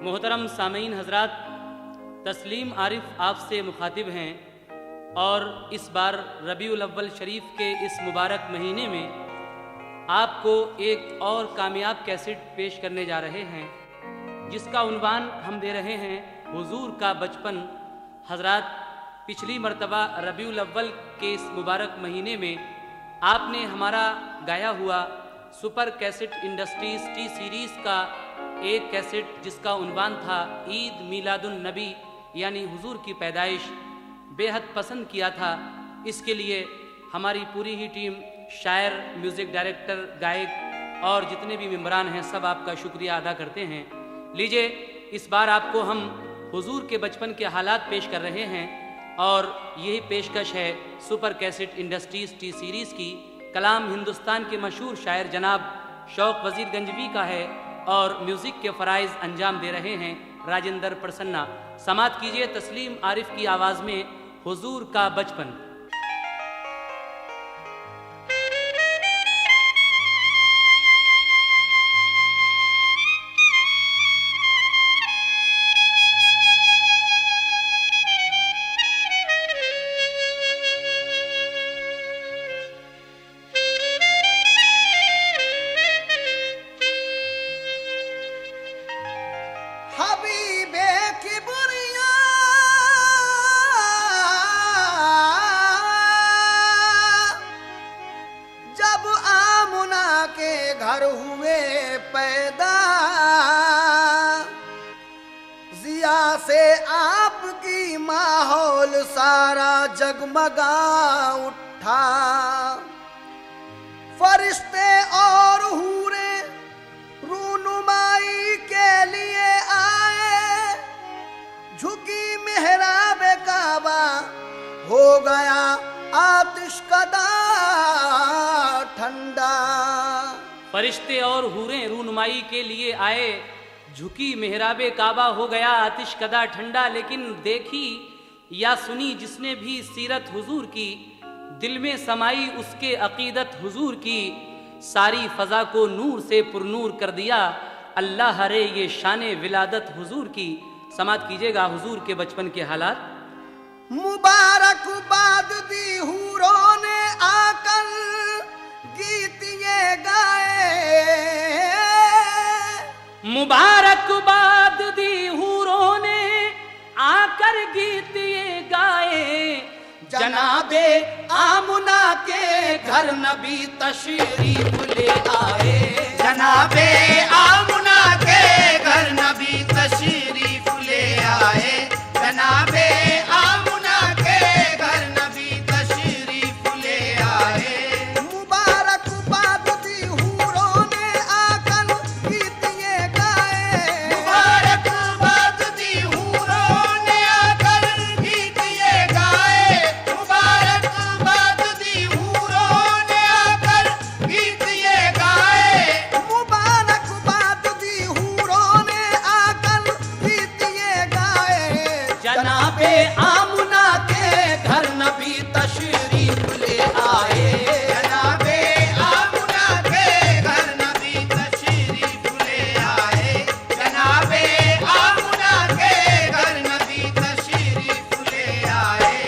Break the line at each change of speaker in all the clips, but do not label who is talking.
मोहतरम सामीन हजरात, तस्लीम आरिफ आपसे मुखातिब हैं और इस बार रबीउल अव्वल शरीफ के इस मुबारक महीने में आपको एक और कामयाब कैसेट पेश करने जा रहे हैं, जिसका उन्वान हम दे रहे हैं हुजूर का बचपन। हजरात, पिछली मर्तबा रबीउल अव्वल के इस मुबारक महीने में आपने हमारा गाया हुआ super cassette industries T series का एक कैसेट जिसका उन्वान था ईद मीलादुन नबी यानी हुजूर की पैदाइश, बेहद पसंद किया था। इसके लिए हमारी पूरी ही टीम, शायर, म्यूज़िक डायरेक्टर, गायक और जितने भी मेम्बरान हैं, सब आपका शुक्रिया अदा करते हैं। लीजिए, इस बार आपको हम हुजूर के बचपन के हालात पेश कर रहे हैं और यही पेशकश है super cassette industries T series की। कलाम हिंदुस्तान के मशहूर शायर जनाब शौक वजीर गंजवी का है और म्यूज़िक के फ़राइज़ अंजाम दे रहे हैं राजेंद्र प्रसन्ना। समात कीजिए तस्लीम आरिफ की आवाज़ में हुजूर का बचपन।
घर हुए पैदा, जिया से आपकी माहौल सारा जगमगा उठा। फरिश्ते और हूरे रूनुमाई के लिए आए, झुकी मेहराब काबा हो गया आतिशकदा ठंडा।
फरिश्ते और हूरें रूनुमाई के लिए आए, झुकी मेहराबे काबा हो गया आतिश कदा ठंडा। लेकिन देखी या सुनी जिसने भी सीरत हुजूर की, दिल में समाई उसके अकीदत हुजूर की, सारी फजा को नूर से पुरनूर कर दिया। अल्लाह हरे ये शाने विलादत हुजूर की। समात कीजिएगा हुजूर के बचपन के हालात।
मुबारकबाद दी हूरों ने आकर गीत ये गाए,
मुबारकबाद दी हूरों ने आकर गीत ये गाए।
जनाबे आमुना के घर नबी तशरीफ ले आए, जनाबे आमुना के घर नबी तशरीफ ले आए, जनाबे आमुना के घर नबी तशरीफ ले आए। मुबारकबाद दी हूरों ने आकर गीत ये गाए, मुबारकबाद दी हूरों ने आकर गीत ये गाए, मुबारकबाद दी हूरों ने आकर गीत ये गाए, मुबारकबाद दी हूरों ने आकर गीत ये गाए। जनाबे आमुना के घर नबी तशरीफ ले आए, जनाबे आमुना के घर नबी तशरीफ ले आए, जनाबे आमुना के घर नबी तशरीफ ले आए।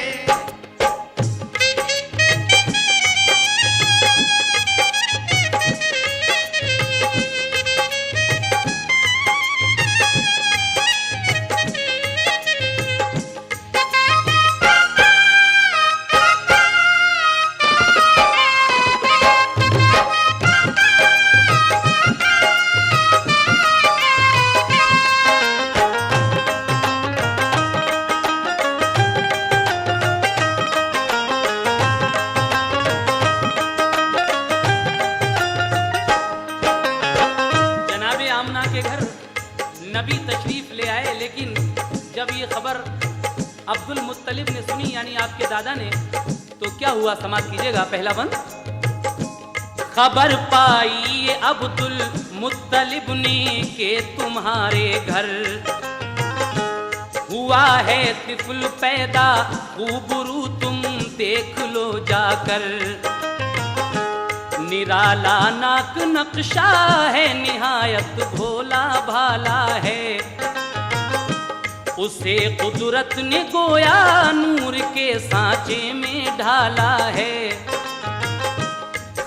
जनाबे आमना के घर नबी तशरीफ ले आए। लेकिन जब ये खबर अब्दुल मुत्तलिब ने सुनी, यानी आपके दादा ने, तो क्या हुआ? समात कीजिएगा पहला बंद। खबर पाई अब्दुल मुत्तलिब ने के तुम्हारे घर हुआ है तिफल पैदा, खूबरू तुम देख लो जाकर। निराला नाक नक्शा है, निहायत भोला भाला है। उसे कुदरत ने गोया नूर के सांचे में ढाला है।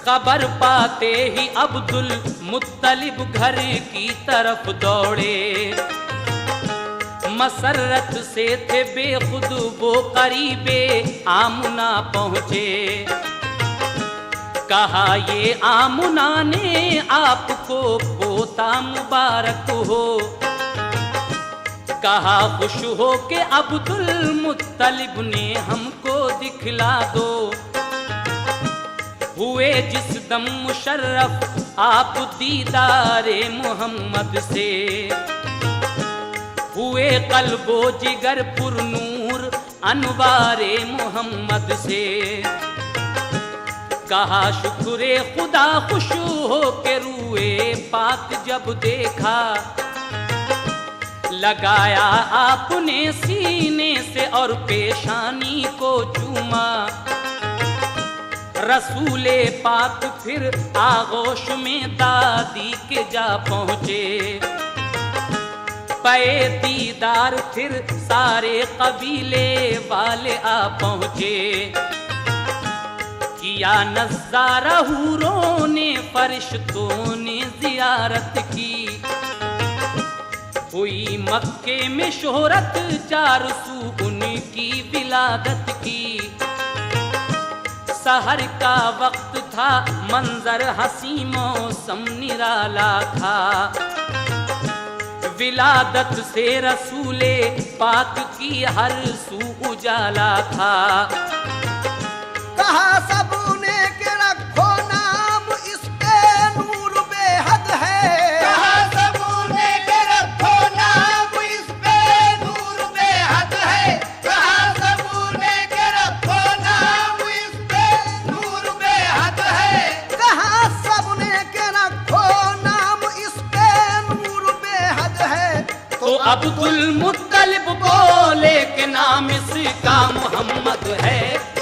खबर पाते ही अब्दुल मुत्तलिब घर की तरफ दौड़े। मसरत से थे बेखुद वो करीबे आमुना पहुँचे। कहा ये आमुना ने आपको पोता मुबारक हो। कहा खुश हो के अब्दुल मुत्तलिब ने हमको दिखला दो। हुए जिस दम मुशर्रफ आप दीदारे मोहम्मद से। हुए कल्बो जिगर पुरनूर अनवारे मोहम्मद से। कहा शुक्रे खुदा खुश हो के रूए पाक जब देखा। लगाया आपने सीने से और पेशानी को चूमा। रसूले पाक फिर आगोश में दादी के जा पहुँचे। पे दीदार फिर सारे कबीले वाले आ पहुँचे। किया नज़ारा हूरों ने फरिश्तों ने जियारत की। हुई मक्के में शोहरत 400 उनकी विलादत की। सहर का वक्त था मंजर हसी मौसम निराला था। विलादत से रसूले पाक की हर सू उजाला था।
कहा सबने के रखो नाम इस पे नूर बेहद है। कहा सबने के रखो नाम इस पे नूर बेहद है। कहा सबने के रखो नाम इस पे नूर बेहद है। कहा सबने के रखो नाम इस पे नूर बेहद है।
तो अब्दुल मुत्तलिब बोले के नाम इसका मोहम्मद है।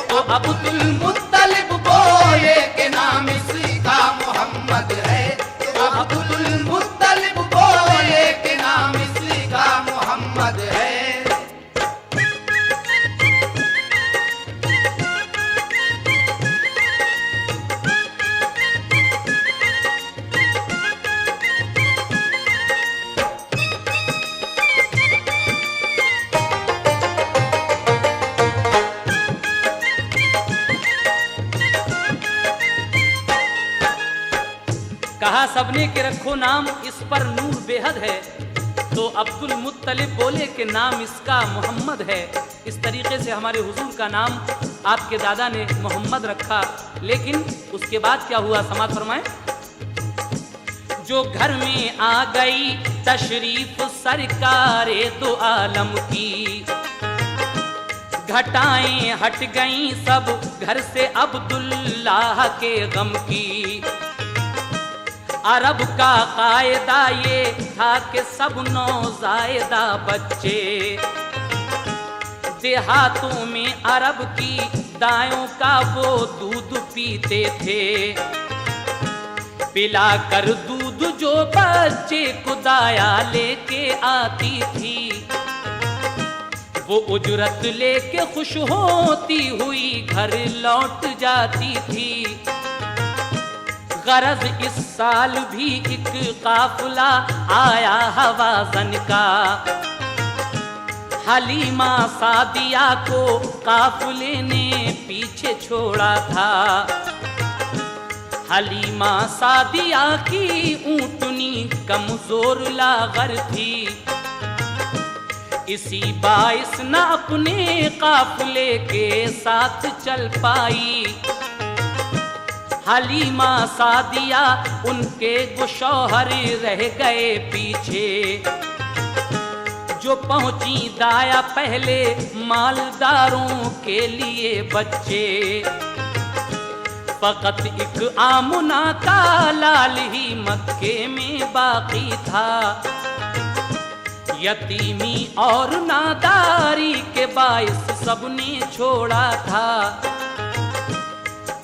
तो अब्दुल मुत्तलिब बोले के नाम इसका मोहम्मद है। तो अब्दुल मुत्तलिब बोले के नाम इसका मोहम्मद है। कहा सबने के रखो नाम इस पर नूर बेहद है। तो अब्दुल मुत्तलिब बोले कि नाम इसका मोहम्मद है। इस तरीके से हमारे हुजूर का नाम आपके दादा ने मोहम्मद रखा। लेकिन उसके बाद क्या हुआ, समाअत फरमाएं। जो घर में आ गई तशरीफ सरकारे दो आलम की। घटाएं हट गईं सब घर से अब्दुल्लाह के गम की। अरब का कायदा ये था कि सब नौज़ायदा बच्चे देहातों में अरब की दायों का वो दूध पीते थे। पिला कर दूध जो बच्चे को दाया लेके आती थी। वो उजरत लेके खुश होती हुई घर लौट जाती थी। गरज इस साल भी एक काफिला आया हवाज़न का। हलीमा सादिया को काफिले ने पीछे छोड़ा था। हलीमा सादिया की ऊँटनी कमजोर लागर थी। इसी बाइस न अपने काफिले के साथ चल पाई। हलीमा सादिया उनके गुशौहर रह गए पीछे। जो पहुंची दाया पहले मालदारों के लिए बच्चे। फकत एक आमुना का लाल ही मक्के में बाकी था। यतीमी और नादारी के बाइस सबने छोड़ा था।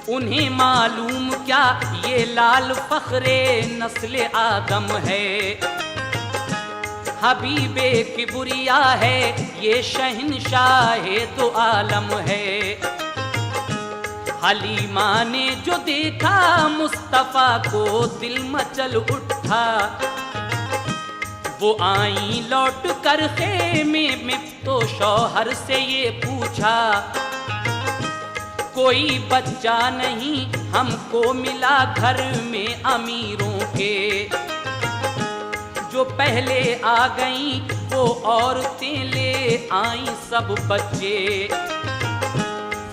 उन्हें मालूम क्या ये लाल फखरे नस्ले आदम है। हबीबे किबरिया है ये शहंशाह तो आलम है। हलीमा ने जो देखा मुस्तफा को दिल मचल उठा, वो आई लौट कर खेमे में तो शौहर से ये पूछा, कोई बच्चा नहीं हमको मिला घर में अमीरों के, जो पहले आ गई वो औरतें ले आई सब बच्चे।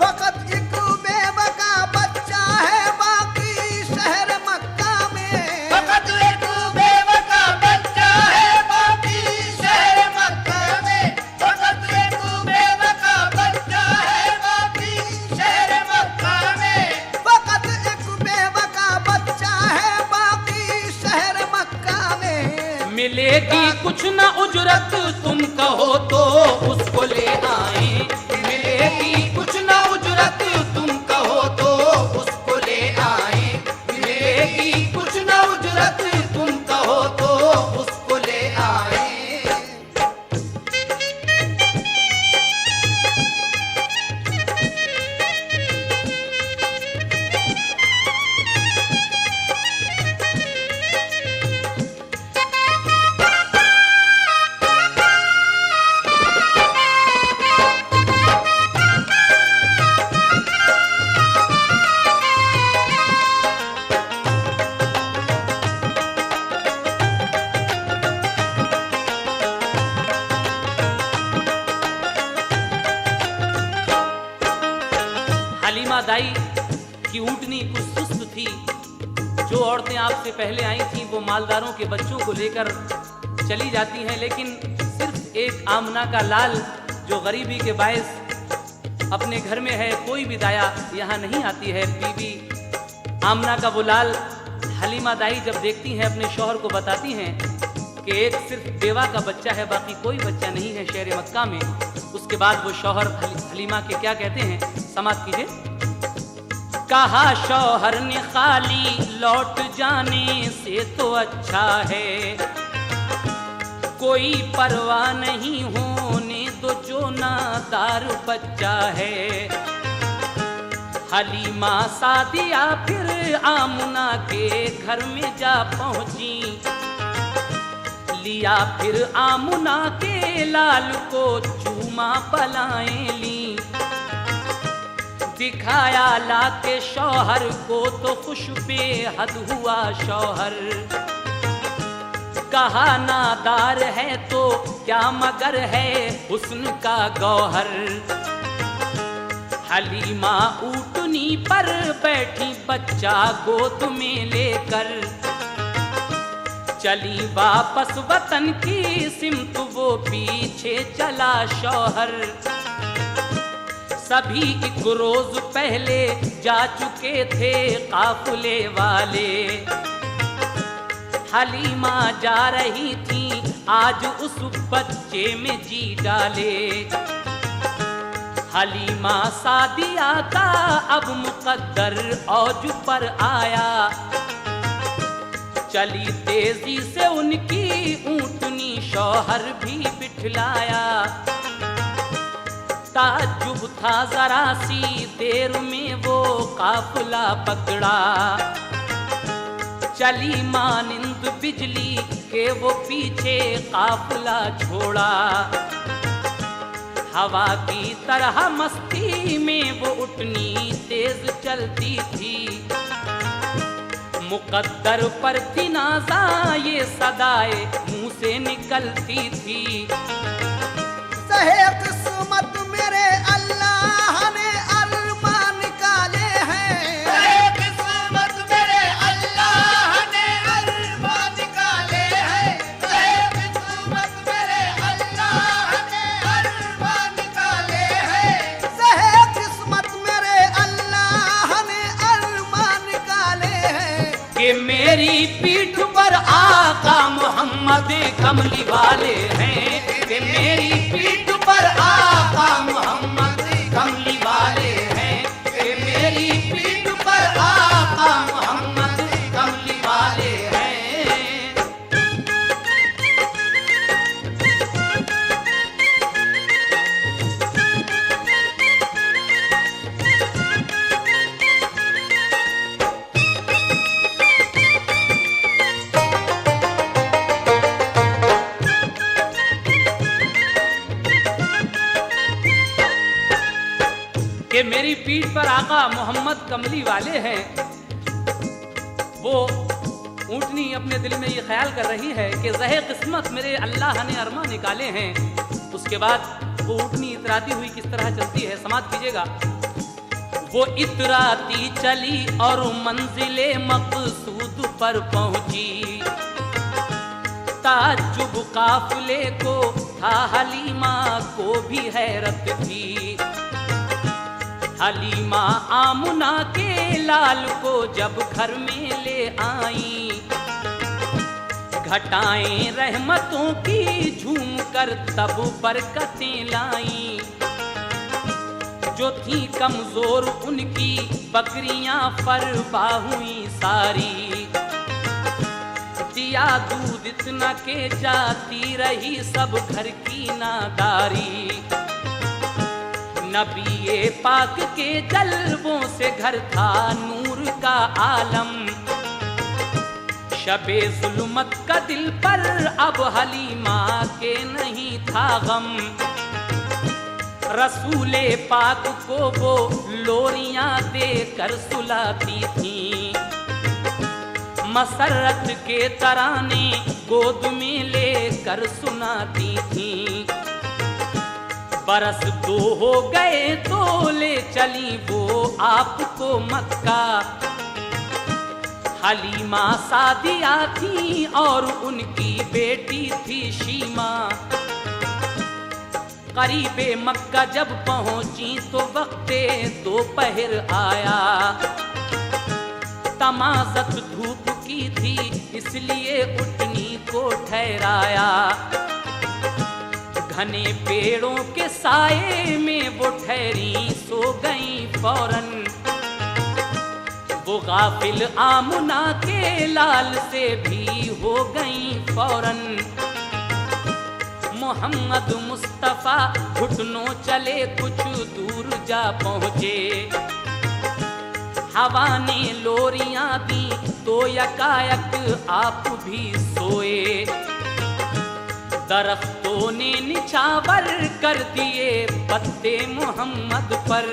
फकत एक बेबका बच्चा है बाकी शहर मक्का में, फकत एक बेबका बच्चा है बाकी शहर मक्का में, फकत एक बेबका बच्चा है बाकी शहर मक्का में, फकत एक बेबका बच्चा है बाकी शहर मक्का में।
मिलेगी कुछ न उजरत तुम कहो तो उसको ले आए, मिलेगी कुछ न उजरत तुम कहो तो उसको ले आए, मिलेगी कुछ न उजरत तुम कहो तो उसको ले आए। हलीमा दाई की ऊँटनी कुछ सुस्त थी। जो औरतें आपसे पहले आई थीं वो मालदारों के बच्चों को लेकर चली जाती हैं, लेकिन सिर्फ एक आमना का लाल जो गरीबी के बायस अपने घर में है, कोई भी दाया यहाँ नहीं आती है। बीबी आमना का वो लाल हलीमा दाई जब देखती हैं अपने शौहर को बताती हैं कि एक सिर्फ बेवा का बच्चा है, बाकी कोई बच्चा नहीं है शहर मक्का में। उसके बाद वो शौहर हलीमा के क्या कहते हैं, समाप्त कीजिए। कहा शौहर ने खाली लौट जाने से तो अच्छा है, कोई परवाह नहीं होने दो जो नादार बच्चा है। हलीमा सादिया फिर आमुना के घर में जा पहुंची, लिया फिर आमुना के लाल को चूमा पलाएं ली, दिखाया लाके शौहर को तो खुश बेहद हुआ शौहर। कहा नादार है तो क्या मगर है हुस्न का गौहर। हलीमा ऊँटनी पर बैठी बच्चा गोद में लेकर, चली वापस वतन की सिमत वो पीछे चला शौहर। सभी एक रोज पहले जा चुके थे काफिले वाले, हलीमा जा रही थी आज उस बच्चे में जी डाले। हलीमा सादिया का अब मुकद्दर औज पर आया, चली तेजी से उनकी ऊँटनी शौहर भी बिठलाया। ताज्जुब था जरा सी देर में वो काफिला पकड़ा, चली मानिंद बिजली के वो पीछे काफिला छोड़ा। हवा की तरह मस्ती में वो उठनी तेज चलती थी, मुकद्दर पर थी नाज़ा ये सदाए मुंह से निकलती थी।
सहे किस्मत मेरे अल्लाह ने अरमान निकाले हैं, सहे किस्मत मेरे अल्लाह ने अरमान निकाले हैं, सहे किस्मत मेरे अल्लाह ने अरमान निकाले हैं, सहे किस्मत मेरे अल्लाह ने अरमान निकाले हैं।
कि मेरी पीठ पर आका मोहम्मद कमली वाले हैं, कि मेरी पीठ पर आका मोहम्मद कमली वाले हैं, कि मेरी पीठ पर आका मोहम्मद कमली वाले हैं। आका मोहम्मद कमली वाले हैं। वो ऊँटनी अपने दिल में ये ख्याल कर रही है कि ज़हे किस्मत मेरे अल्लाह ने अरमा निकाले हैं। उसके बाद वो ऊँटनी इतराती हुई किस तरह चलती है, समाप्त कीजिएगा। वो इतराती चली और मंजिले मकसूद पर पहुंची, ताज्जुब काफिले को था, हलीमा को भी हैरत थी। हलीमा आमुना के लाल को जब घर में ले आई, घटाएं रहमतों की झूम कर तब बरकतें लाई। जो थी कमजोर उनकी बकरियां फरबा हुई सारी, दिया दूध इतना के जाती रही सब घर की नादारी। नबी पाक के जलवों से घर था नूर का आलम, शबे जुल्मत का दिल पर अब हलीमा के नहीं था गम। रसूले पाक को वो लोरियां देकर सुलाती थी, मसरत के तराने गोद में लेकर सुनाती थी। बरस 2 हो गए तो ले चली वो आपको मक्का, हलीमा सादिया थी और उनकी बेटी थी शीमा। करीबे मक्का जब पहुंची तो वक्ते दोपहर आया, तमाज़त धूप की थी इसलिए ऊँटनी को ठहराया। घने पेड़ों के साए में वो ठहरी सो गई फौरन, वो गाफिल आमुना के लाल से भी हो गई फौरन। मोहम्मद मुस्तफा घुटनों चले कुछ दूर जा पहुँचे, हवा ने लोरियां दी तो यकायक आप भी सोए। दरख्तों ने निछावर कर दिए पत्ते मोहम्मद पर,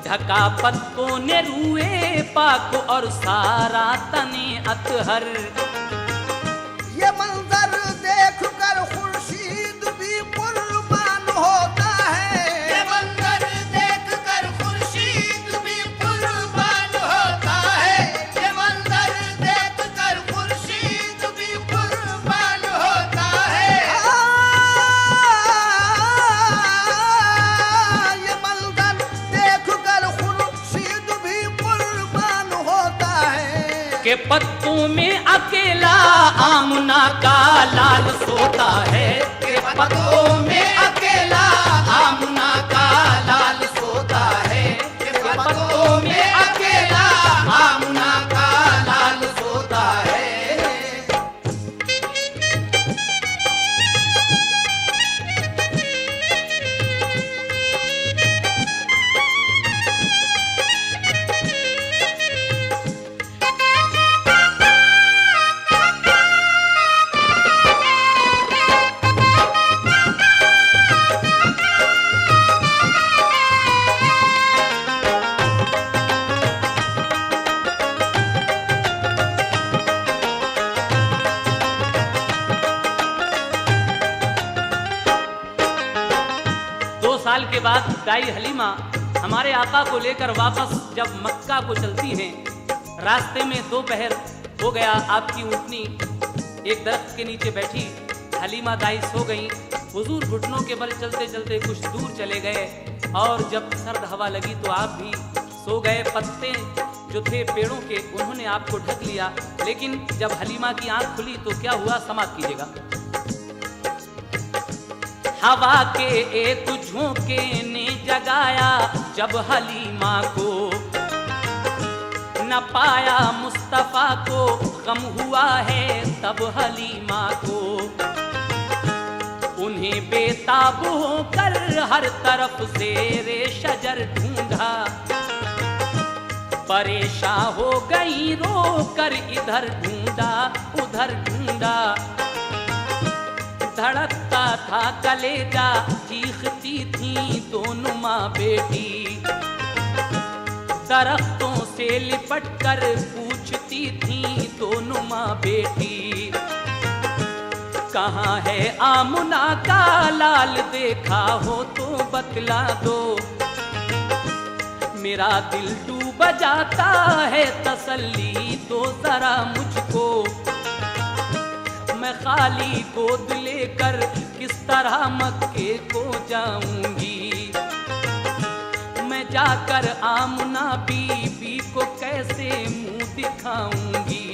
ढका पत्तों ने रूए पाक और सारा तने अतहर।
ये मंजर देख कर खुर्शीद भी कुर्बान होता है, ये मंजर देख कर खुर्शीद भी कुर्बान होता है, ये मंजर देख कर खुर्शीद भी कुर्बान होता है। ये मंजर देख कर खुर्शीद भी कुर्बान होता है,
के पत्तों में अकेला आमुना का लाल सोता है,
के पत्तों में अकेला आमुना का लाल सोता है, के पत्तों में अकेला आमुना का लाल सोता है।
साल के बाद दाई हलीमा हमारे आका को लेकर वापस जब मक्का को चलती हैं, रास्ते में दोपहर हो गया। आपकी ऊँटनी एक दरख्त के नीचे बैठी, हलीमा दाई सो गई। हुजूर घुटनों के बल चलते चलते कुछ दूर चले गए और जब सर्द हवा लगी तो आप भी सो गए। पत्ते जो थे पेड़ों के उन्होंने आपको ढक लिया, लेकिन जब हलीमा की आंख खुली तो क्या हुआ, समाप्त कीजिएगा। हवा के एक झोंके ने जगाया जब हलीमा को, न पाया मुस्तफा को गम हुआ है तब हलीमा को। उन्हें बेताब होकर हर तरफ से रे शजर ढूंढा, परेशान हो गई रो कर इधर ढूंढा उधर ढूंढा। धड़कता था कलेजा, चीखती थी दोनों माँ बेटी। दरख्तों से लिपट कर पूछती थी दोनों माँ बेटी, कहाँ है आमुना का लाल, देखा हो तो बतला दो। मेरा दिल डूब जाता है, तसल्ली दो जरा मुझको। मैं खाली गोद लेकर किस तरह मक्के को जाऊंगी, मैं जाकर आमना बीबी को कैसे मुंह दिखाऊंगी।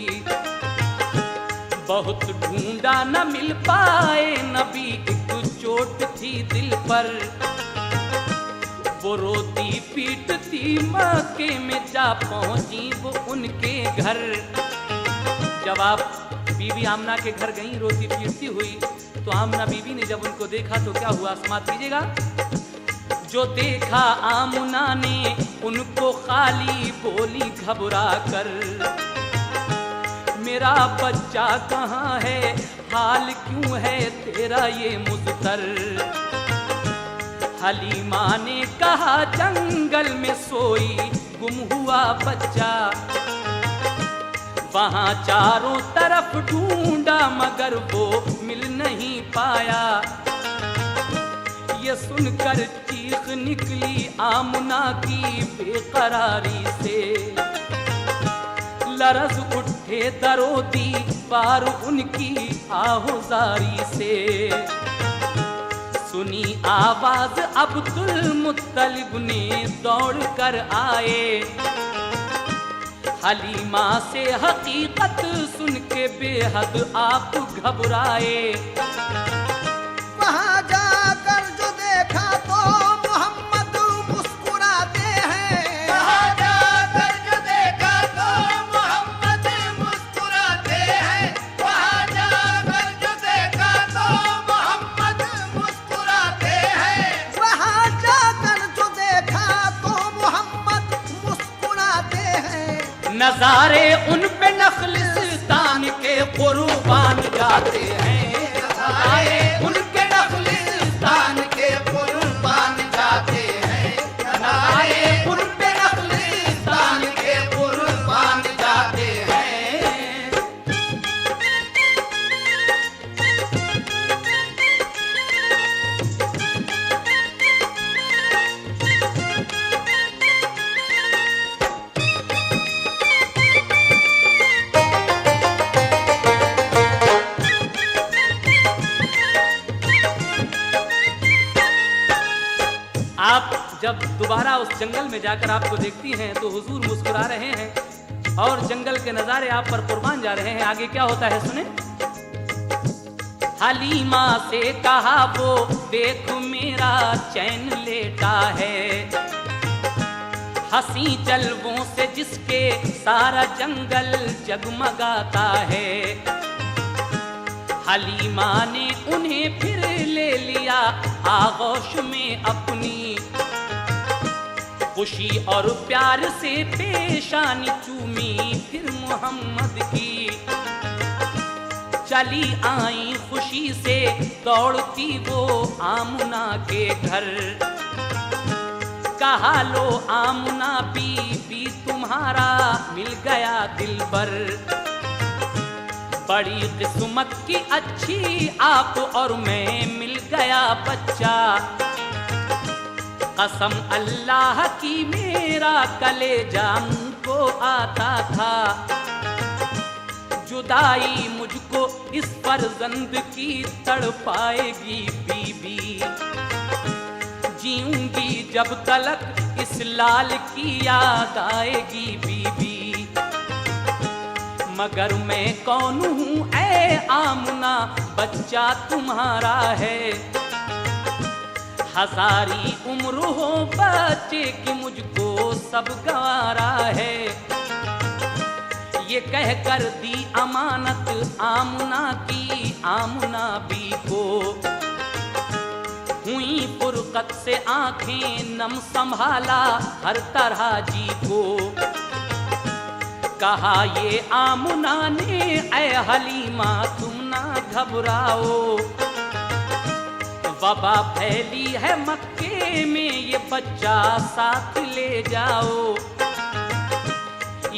बहुत ढूंढा न मिल पाए नबी, एक चोट थी दिल पर, वो रोती पीटती मक्के में जा पहुंची वो उनके घर। जब आप बीबी आमना के घर गई रोती पीटती हुई, तो आमना बीबी ने जब उनको देखा तो क्या हुआ, समाप्त कीजिएगा। जो देखा आमना ने उनको खाली बोली घबरा कर, मेरा बच्चा कहाँ है, हाल क्यों है तेरा ये मुज़तर। हलीमा ने कहा जंगल में सोई गुम हुआ बच्चा, वहां चारों तरफ ढूंढा मगर वो मिल नहीं पाया। ये सुनकर चीख निकली आमना की बेकरारी से, लरज़ उठे दरो दीवार उनकी आहोजारी से। सुनी आवाज अब्दुल मुत्तलिब ने दौड़ कर आए, हलीमा से हकीकत सुन के बेहद आप घबराए।
वहाँ जाकर जो देखा तो मोहम्मद मुस्कुराते हैं, वहाँ जाकर जो देखा तो मोहम्मद मुस्कुराते हैं, वहाँ जाकर जो देखा तो मोहम्मद मुस्कुराते हैं, वहाँ जाकर जो देखा तो मोहम्मद मुस्कुराते हैं।
नजारे उन पे नखलिस्तान के कुर्बान जाते हैं,
नजारे उनके नखलिस्तान के कुर्बान जाते हैं, नजारे उन पे नखलिस्तान के कुर्बान जाते हैं।
आप जब दोबारा उस जंगल में जाकर आपको देखती हैं तो हुजूर मुस्कुरा रहे हैं और जंगल के नजारे आप पर कुर्बान जा रहे हैं। आगे क्या होता है सुने। हलीमा से कहा वो देख मेरा चैन लेटा है, हंसी जलवों से जिसके सारा जंगल जगमगाता है। हलीमा ने उन्हें फिर ले लिया आगोश में अपनी, खुशी और प्यार से पेशानी चूमी फिर मोहम्मद की। चली आई खुशी से दौड़ती वो आमना के घर, कहा लो आमना बीबी तुम्हारा मिल गया दिलबर। बड़ी किस्मत की अच्छी आप और मैं मिल गया बच्चा, कसम अल्लाह की मेरा कलेजा मुझको आता था। जुदाई मुझको इस फर्जंद की तड़पाएगी बीबी, जीऊंगी जब तलक इस लाल की याद आएगी बीबी। मगर मैं कौन हूँ ऐ आमना, बच्चा तुम्हारा है। हजारी उम्र हो बच्चे की मुझको सब गवारा है। ये कह कर दी अमानत आमना की आमना बी को, हुई फुरकत से आंखें नम संभाला हर तरह जी को। कहा ये आमना ने ऐ हलीमा तुम ना घबराओ, वबा फैली है मक्के में ये बच्चा साथ ले जाओ।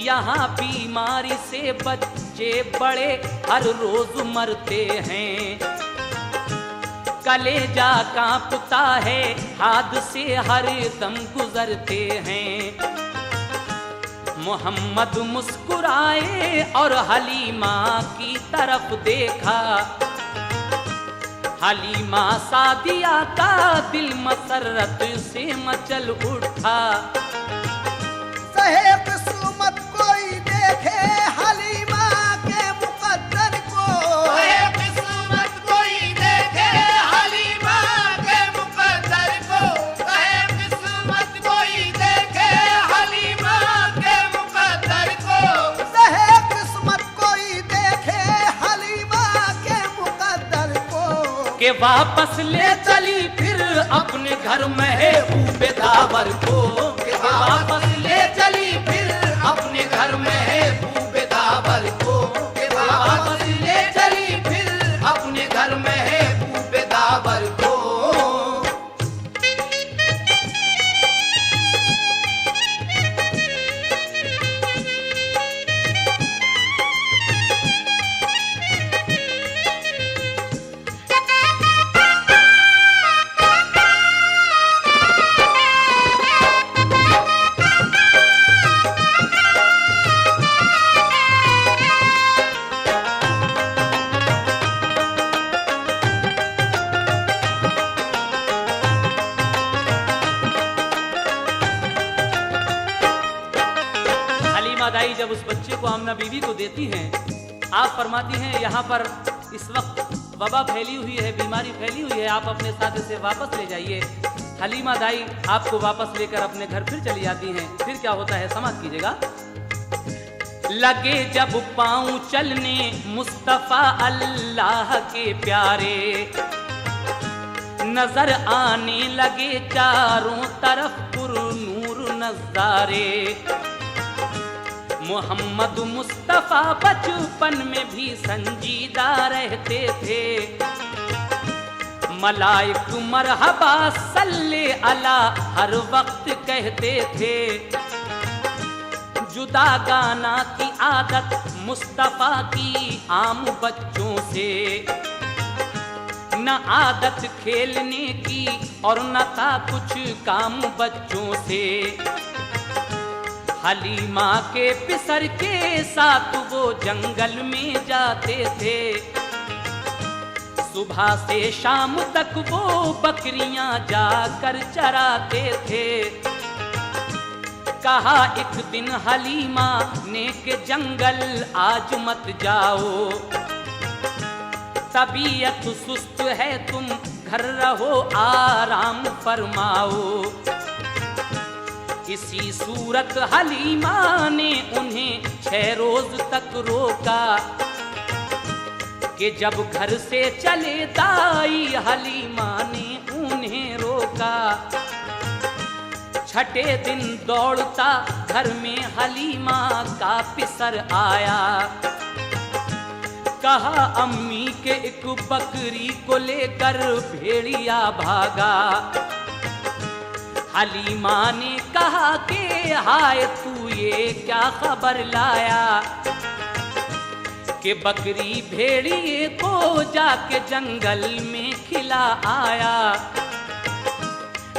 यहाँ बीमारी से बच्चे बड़े हर रोज मरते हैं। कलेजा कांपता है, हादसे हर दम गुजरते हैं। मोहम्मद मुस्कुराए और हलीमा की तरफ देखा। हलीमा सादिया का दिल मसरत से मचल उठा।
सहे किस्मत कोई देखे हलीमा के मुकद्दर को। सहे किस्मत कोई देखे हलीमा के मुकद्दर को। सहे किस्मत कोई देखे हलीमा के मुकद्दर को। सहे किस्मत कोई देखे हलीमा के मुकद्दर को।
के वापस ले चली फिर अपने घर महबूबे दावर को। के वापस ले चली फिर अपने घर महबूबे दावर को। के वापस ले चली फिर अपने घर महबूबे दावर को। दाई जब उस बच्चे को आमना बीवी को देती हैं, आप फरमाती हैं यहाँ पर इस वक्त वबा फैली हुई है, बीमारी फैली हुई है, आप अपने साथ इसे वापस ले जाइए। हलीमा दाई आपको वापस लेकर अपने घर फिर चली जाती हैं। फिर क्या होता है समाप्त कीजिएगा। लगे जब पाँव चलने मुस्तफा अल्लाह के प्यारे, नजर आने लगे चारों तरफ पुरनूर नजारे। मोहम्मद मुस्तफा बचपन में भी संजीदा रहते थे। मलाइक मरहबा सल्ले अला हर वक्त कहते थे। जुदा गाना की आदत मुस्तफा की आम बच्चों से, न आदत खेलने की और न था कुछ काम बच्चों से। हलीमा के पिसर के साथ वो जंगल में जाते थे। सुबह से शाम तक वो बकरियां जाकर चराते थे। कहा एक दिन हलीमा ने के जंगल आज मत जाओ, तबीयत सुस्त है तुम घर रहो आराम फरमाओ। इसी सूरत हलीमा ने उन्हें 6 रोज तक रोका कि जब घर से चले दाई हलीमा ने उन्हें रोका। छठे दिन दौड़ता घर में हलीमा का पिसर आया। कहा अम्मी के एक बकरी को लेकर भेड़िया भागा। हलीमा ने कहा कि हाय तू ये क्या खबर लाया कि बकरी भेड़िए को जाके जंगल में खिला आया।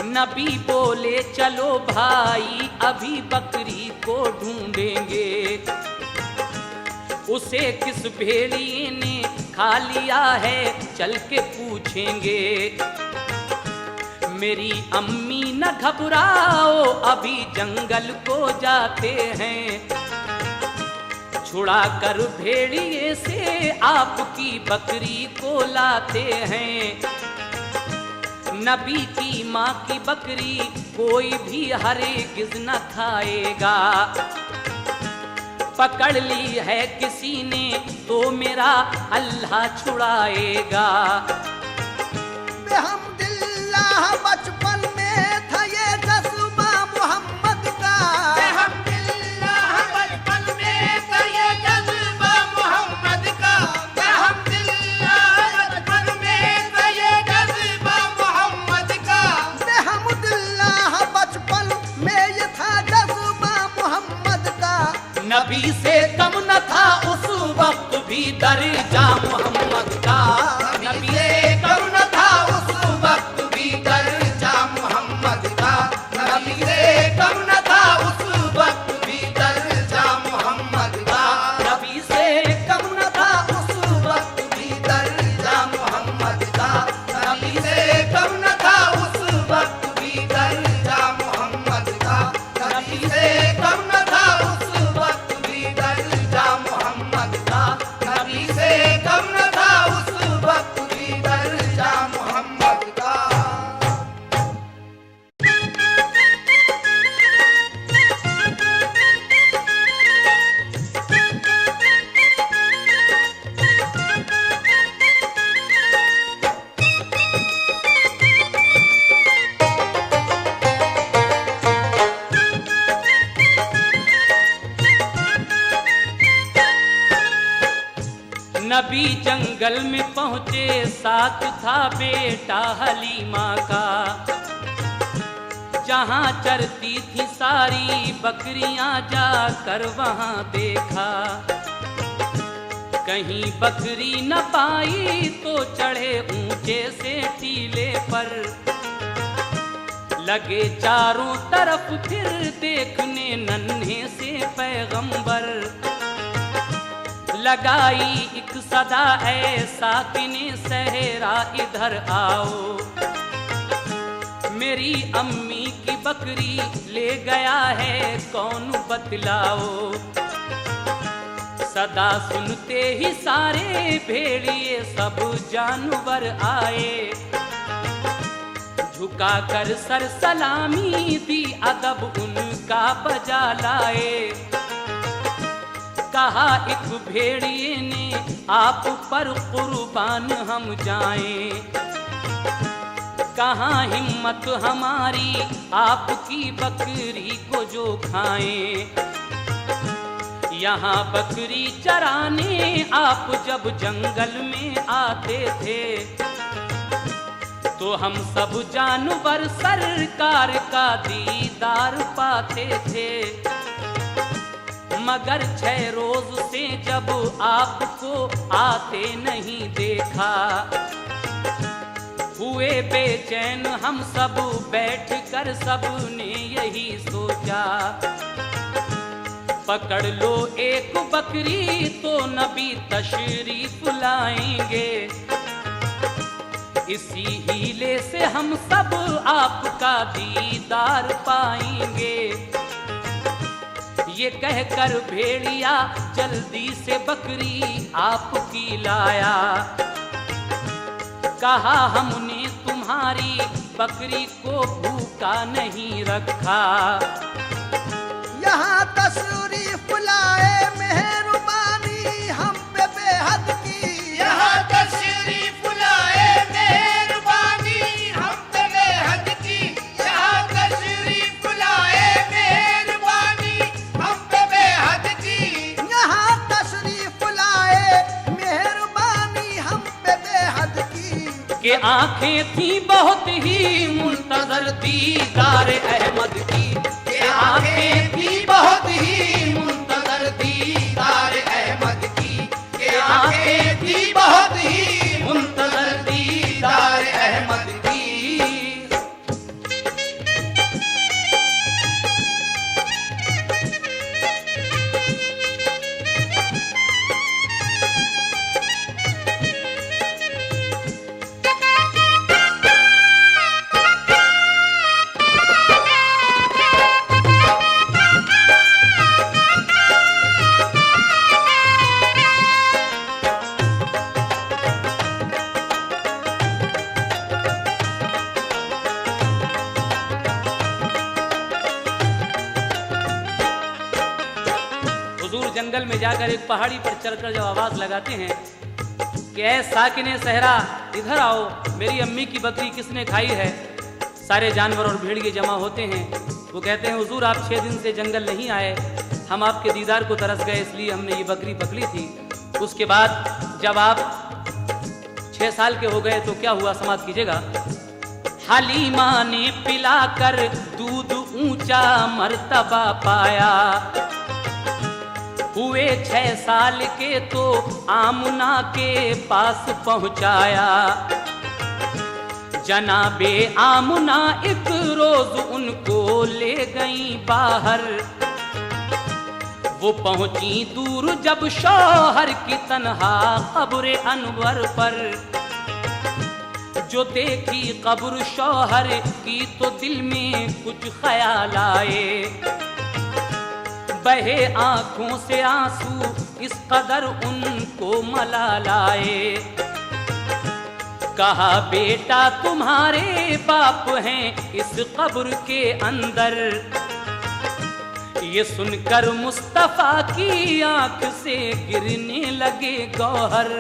नबी बोले चलो भाई अभी बकरी को ढूंढेंगे, उसे किस भेड़िए ने खा लिया है चल के पूछेंगे। मेरी अम्मी न घबराओ अभी जंगल को जाते हैं, छुड़ा कर भेड़िए से आपकी बकरी को लाते हैं। नबी की माँ की बकरी कोई भी हरगिज़ न खाएगा। पकड़ ली है किसी ने तो मेरा अल्लाह छुड़ाएगा।
बेहम्दुलिल्लाह बचपन में था ये जज्बा मोहम्मद का। बेहम्दुलिल्लाह बचपन में था ये जज्बा मोहम्मद का। बेहम्दुलिल्लाह बचपन में था ये जज्बा मोहम्मद का। बेहम्दुलिल्लाह बचपन में ये था जज्बा मोहम्मद का।
नबी से कम न था उस वक्त भी दर्जा मोहम्मद का,
नबी से कम न था उस वक्त भी दर्जा मोहम्मद का, नबी से कम न था उस वक्त भी दर्जा मोहम्मद का,
नबी से
कम न था उस वक्त भी दर्जा मोहम्मद का, नबी से कम न था उस वक्त भी दर्जा मोहम्मद का, नबी से कम न था उस वक्त भी दर्जा मोहम्मद का, नबी से कम न था उस वक्त भी दर्जा मोहम्मद का।
नबी जंगल में पहुंचे, साथ था बेटा हलीमा का, जहां चरती थी सारी बकरियां जाकर वहां देखा, कहीं बकरी न पाई तो चढ़े ऊंचे से टीले पर, लगे चारों तरफ फिर देखने नन्हे से पैगंबर, लगाई एक सदा ऐसा किने सहरा इधर आओ, मेरी अम्मी की बकरी ले गया है कौन बतलाओ, सदा सुनते ही सारे भेड़िए सब जानवर आए, झुका कर सर सलामी दी अदब उनका बजा लाए, कहा एक भेड़िए ने आप पर कुर्बान हम जाएं, कहाँ हिम्मत हमारी आपकी बकरी को जो खाएं, यहाँ बकरी चराने आप जब जंगल में आते थे, तो हम सब जानवर सरकार का दीदार पाते थे, मगर 6 रोज से जब आपको आते नहीं देखा, हुए बेचैन हम सब बैठ कर सबने यही सोचा, पकड़ लो एक बकरी तो नबी तशरीफ लाएंगे, इसी हीले से हम सब आपका दीदार पाएंगे, ये कहकर भेड़िया जल्दी से बकरी आपकी लाया, कहा हमने तुम्हारी बकरी को भूखा नहीं रखा,
यहाँ तशरीफ लाए मेहरबानी हम पे बेहद की, यहाँ तशरीफ लाए मेहरबानी हम पे बेहद की, यहाँ तशरीफ लाए मेहरबानी हम पे बेहद की, यहाँ तशरीफ लाए मेहरबानी हम पे बेहद की,
कि आंखें थी बहुत ही मुंतजर दीदार अहमद की,
आंखें थी बहुत ही मुंतजर दीदार अहमद की, के आंखें थी बहुत ही मुंतजर दीदार अहमद की।
जंगल में जाकर एक पहाड़ी पर चढ़कर जब आवाज लगाते हैं कि ऐ साकिने सहरा इधर आओ, मेरी अम्मी की बकरी किसने खाई है, सारे जानवर और भेड़िए जमा होते हैं। वो कहते हैं हुजूर आप 6 दिन से जंगल नहीं आए, हम आपके दीदार को तरस गए इसलिए हमने ये बकरी पकड़ी थी। उसके बाद जब आप 6 साल के हो गए तो क्या हुआ समाप्त कीजिएगा। हलीमा ने पिलाकर दूध ऊंचा मर्तबा पाया, हुए 6 साल के तो आमुना के पास पहुंचाया। जनाबे आमुना एक रोज उनको ले गई बाहर। वो पहुंची दूर जब शौहर की तन्हा कब्र अनवर पर। जो देखी कब्र शौहर की तो दिल में कुछ ख्याल आए। बहे आंखों से आंसू इस कदर उनको मलाल आए। कहा बेटा तुम्हारे बाप हैं इस कब्र के अंदर। ये सुनकर मुस्तफा की आंख से गिरने लगे गौहर।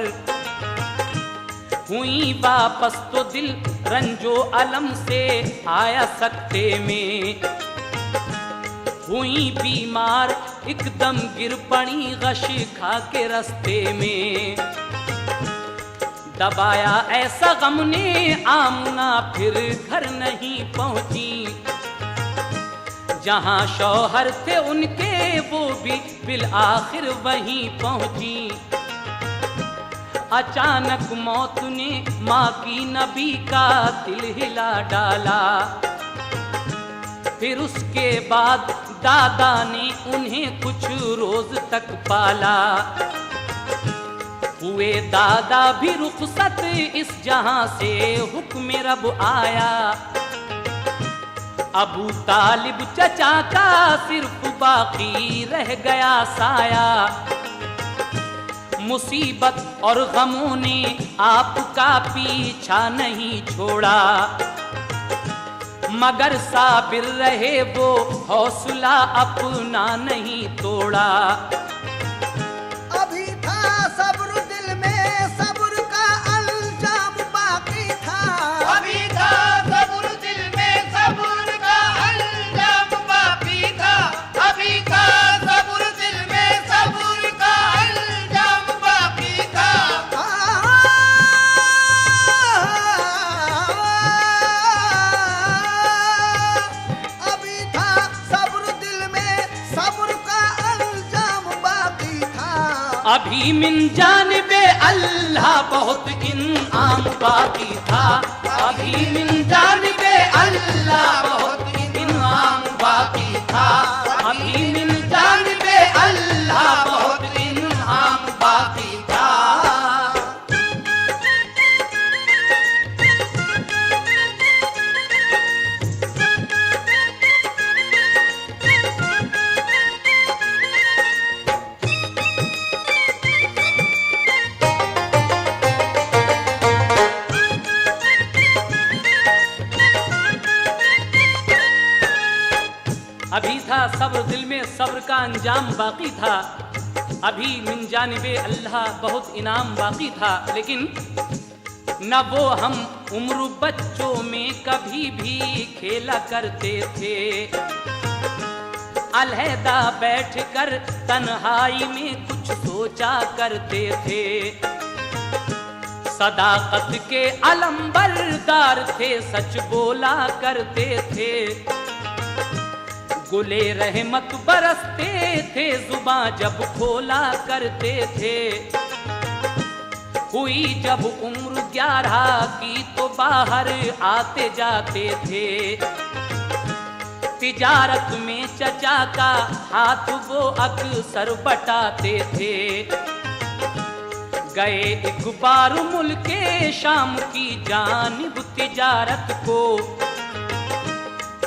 हुई वापस तो दिल रंजो अलम से आया सकते में। हुई बीमार एकदम गिर पड़ी गश खा के रास्ते में। दबाया ऐसा गम ने आमुना फिर घर नहीं पहुंची। जहां शौहर थे उनके वो भी बिल आखिर वहीं पहुंची। अचानक मौत ने माँ की नबी का दिल हिला डाला। फिर उसके बाद दादा ने उन्हें कुछ रोज तक पाला। हुए दादा भी रुखसत इस जहां से हुक्म रब आया। अबू तालिब चचा का सिर्फ बाकी रह गया साया। मुसीबत और गमों ने आपका पीछा नहीं छोड़ा। मगर साबिर रहे वो हौसला अपना नहीं तोड़ा।
अभी था सब्र दिल में सब्र का अंजाम बाकी था। अभी था सब्र दिल में सब्र का अंजाम बाकी था। अभी था सब्र दिल में सब्र का अंजाम बाकी था। अभी था सब्र दिल में सब्र का अंजाम बाकी था।
अभी मिन जानिबे अल्लाह बहुत इनाम बाकी था। अभी मिन जानिबे अल्लाह बहुत इनाम बाकी था। अभी मिन जानिबे अल्लाह बहुत इनाम बाकी था। अभी था सब्र दिल में सब्र का अंजाम बाकी था। अभी मिन जानिबे अल्लाह बहुत इनाम बाकी था। लेकिन न वो हम उम्र बच्चों में कभी भी खेला करते थे। अलहदा बैठकर तन्हाई में कुछ सोचा करते थे। सदाकत के अलंबरदार थे सच बोला करते थे। गुले रहमत बरसते थे जुबां जब खोला करते थे। हुई जब उम्र 11 की तो बाहर आते जाते थे। तिजारत में चचा का हाथ वो अक्सर बटाते थे। गए एक बार मुल्के शाम की जानिब तिजारत को।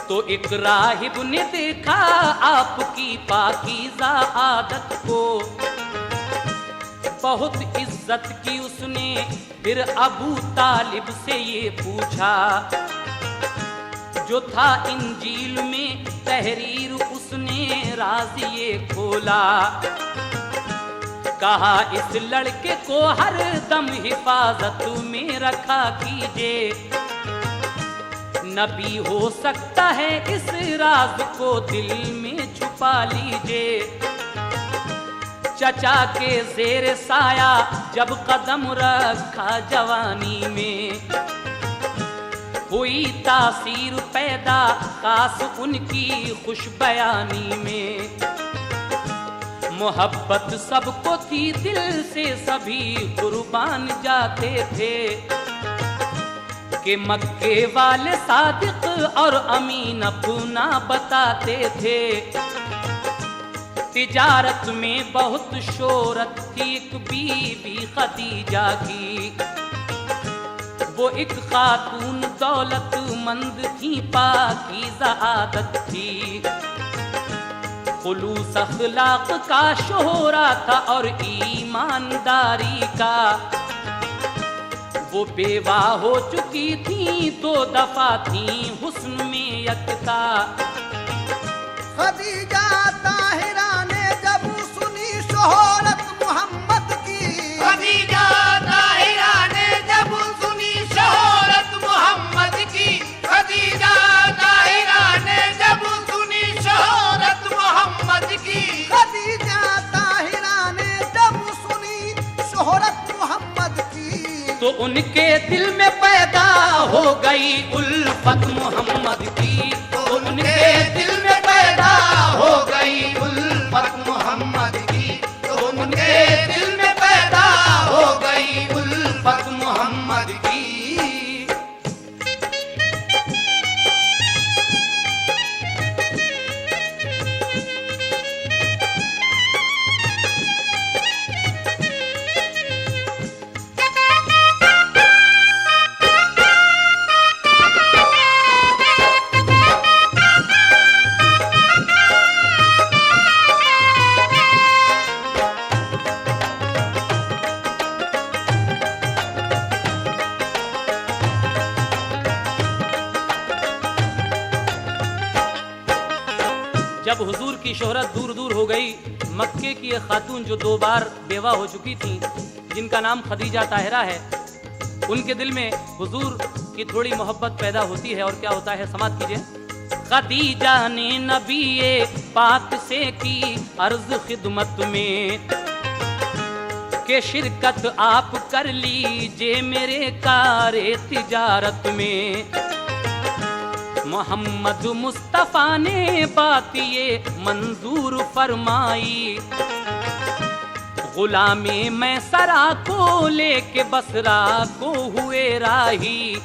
तो एक राहिब ने देखा आपकी पाकीज़ा आदत को। बहुत इज्जत की उसने फिर अबू तालिब से ये पूछा। जो था इंजील में तहरीर उसने राज ये खोला। कहा इस लड़के को हर दम हिफाजत में रखा कीजिए। नबी हो सकता है इस राज को दिल में छुपा लीजिए। चचा के जेर साया जब कदम रखा जवानी में। हुई तासीर पैदा खास उनकी खुश बयानी में। मोहब्बत सबको थी दिल से सभी कुर्बान जाते थे कि मक्के वाले सादिक और अमीन अपना बताते थे। तिजारत में बहुत शोहरत थी एक बीबी खदीजा की, वो एक खातून दौलतमंद थी, पाकीज़ा आदत थी, खुलूस अखलाक का शोहरा था और ईमानदारी का। वो बेवा हो चुकी थी, 2 दफा थी हुस्न में यकता।
खदीजा ताहिरा ने जब सुनी शोहरत मोहम्मद की, खदीजा ताहिरा ने जब सुनी शोहरत मोहम्मद की, खदीजा ताहिरा ने जब सुनी शोहरत मोहम्मद की, खदीजा ताहिरा ने जब सुनी शोहरत मोहम्मद की,
तो उनके दिल में पैदा हो गई उल्फत मोहम्मद की, तो उनके दिल में पैदा
हो गई उल्फत मोहम्मद की, तो उनके दिल में पैदा हो गई उल्फत मोहम्मद की।
जब हुजूर की शोहरत दूर दूर हो गई, मक्के की एक खातून जो 2 बार बेवा हो चुकी थी, जिनका नाम खदीजा ताहिरा है, उनके दिल में हुजूर की थोड़ी मोहब्बत पैदा होती है। और क्या होता है, समात कीजिए। खदीजा ने नबी पाक से की अर्ज खिदमत में के शिरकत आप कर लीजिए मेरे कारे तिजारत में। मोहम्मद मुस्तफ़ा ने बात ये मंजूर फरमाई, गुलामे मैं सरा को लेके बसरा को हुए राही,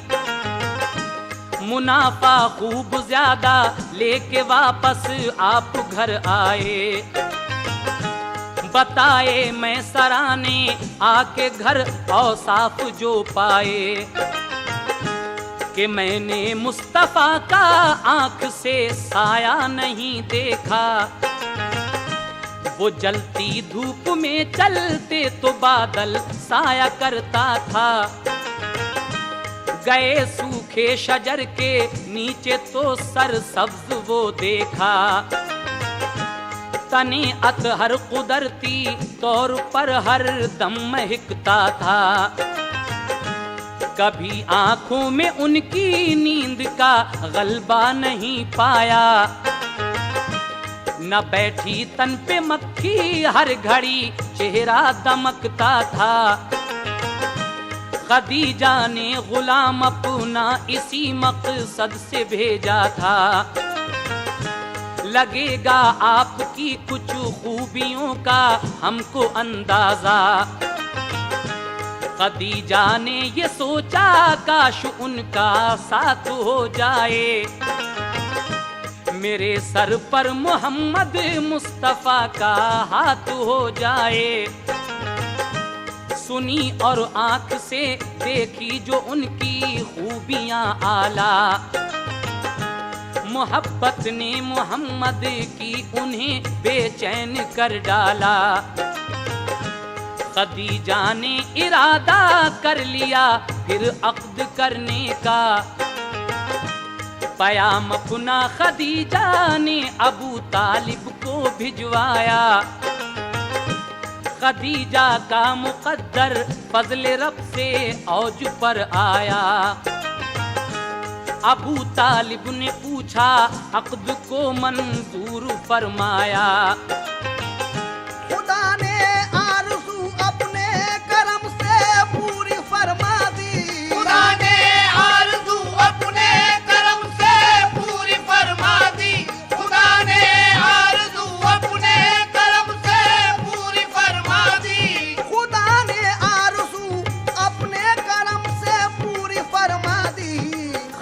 मुनाफा खूब ज्यादा लेके वापस आप घर आए। बताए मैं सरा ने आके घर औसाफ जो पाए कि मैंने मुस्तफ़ा का आंख से साया नहीं देखा, वो जलती धूप में चलते तो बादल साया करता था। गए सूखे शजर के नीचे तो सर सब्ज वो देखा, तने अतहर कुदरती तौर पर हर दम महकता था। कभी आंखों में उनकी नींद का गलबा नहीं पाया, न बैठी तन पे मक्खी हर घड़ी चेहरा दमकता था। खदीजा ने गुलाम अपना इसी मकसद से भेजा था, लगेगा आपकी कुछ खूबियों का हमको अंदाजा। खदीजा ने ये सोचा काश उनका साथ हो जाए, मेरे सर पर मोहम्मद मुस्तफ़ा का हाथ हो जाए। सुनी और आंख से देखी जो उनकी खूबियां आला, मोहब्बत ने मोहम्मद की उन्हें बेचैन कर डाला। खदीजा ने इरादा कर लिया फिर अक्द करने का, पयाम अपना खदीजा ने अबू तालिब को भिजवाया। खदीजा का मुकद्दर फजल रब से औज पर आया। अबू तालिब ने पूछा अक्द को मंजूर फरमाया।
खुदा ने आरज़ू अपने करम से पूरी फरमा दी, खुदा ने आरज़ू अपने करम से पूरी फरमा दी, खुदा ने आरज़ू अपने करम से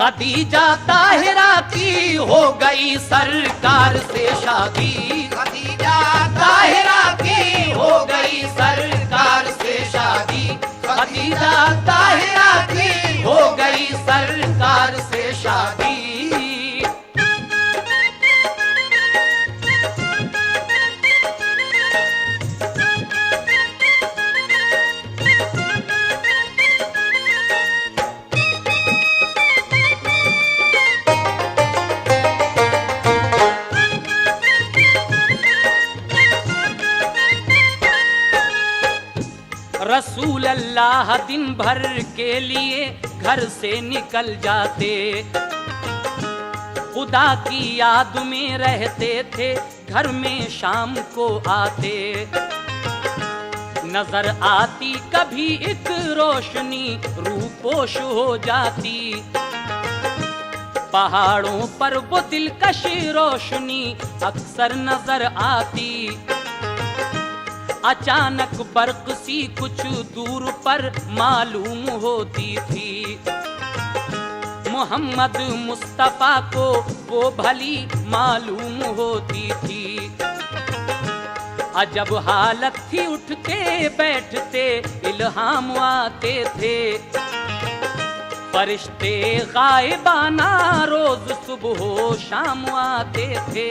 खदीजा ताहिरा की हो गई सरकार से शादी,
खदीजा
ताहिरा की हो गई सरकार से शादी, खदीजा ताहिरा की हो गई सरकार से शादी। रसूल अल्लाह दिन भर के लिए घर से निकल जाते, खुदा की याद में रहते थे, घर में शाम को आते। नजर आती कभी एक रोशनी रूपोश हो जाती, पहाड़ों पर वो दिलकश रोशनी अक्सर नजर आती। अचानक बर्क सी कुछ दूर पर मालूम होती थी, मोहम्मद मुस्तफा को वो भली मालूम होती थी। अजब हालत थी, उठते बैठते इल्हाम आते थे, फरिश्ते गायबाना रोज सुबह हो शाम आते थे।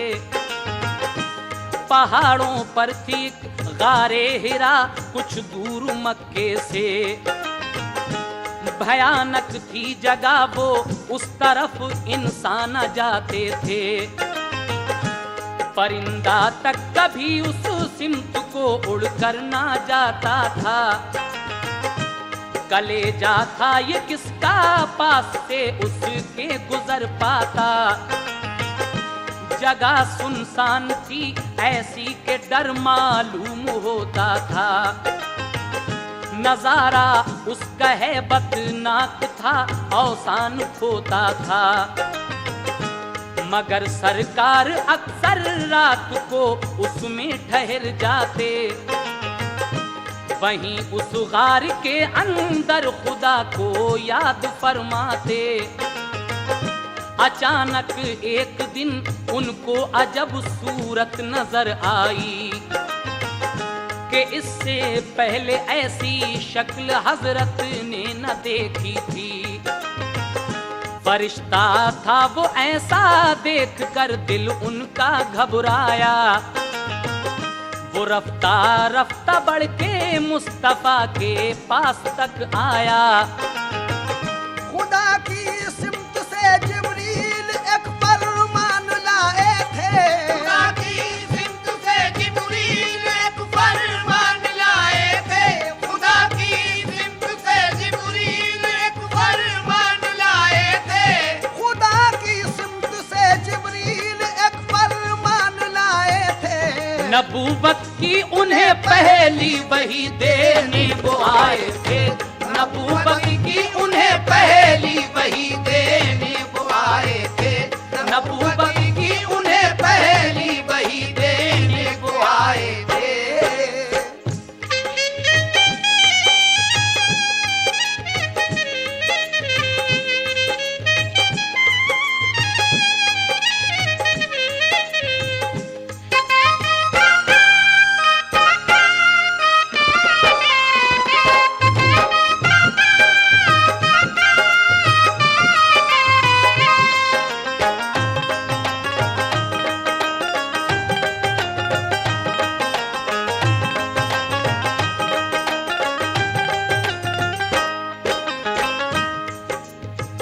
पहाड़ों पर थी गारे हिरा कुछ दूर मक्के से, भयानक थी जगह वो, उस तरफ इंसान जाते थे। परिंदा तक कभी उस सिमत को उड़कर ना जाता था, कलेजा था ये किसका पास से उसके गुजर पाता। जगह सुनसान थी ऐसी के डर मालूम होता था, नजारा उसका हैबतनाक था, औसान खोता था। मगर सरकार अक्सर रात को उसमें ठहर जाते, वहीं उस गार के अंदर खुदा को याद फरमाते। अचानक एक दिन उनको अजब सूरत नजर आई कि इससे पहले ऐसी शक्ल हजरत ने न देखी थी। फरिश्ता था वो, ऐसा देखकर दिल उनका घबराया। वो रफ्ता रफ्ता बढ़ के मुस्तफा के पास तक आया।
खुदा की सिमत से जिब्रील एक फरमान लाए थे, खुदा की सिमत से जिब्रील एक फरमान लाए थे, खुदा की सिमत से जिब्रील एक फरमान लाए थे, खुदा की सिमत से जिब्रील एक फरमान लाए थे।
नबूवत की उन्हें पहली वही देने को आए थे, नबूवत की उन्हें पहली वही देने को आए थे, नबूवत की उन्हें पहली वही देने को आए थे।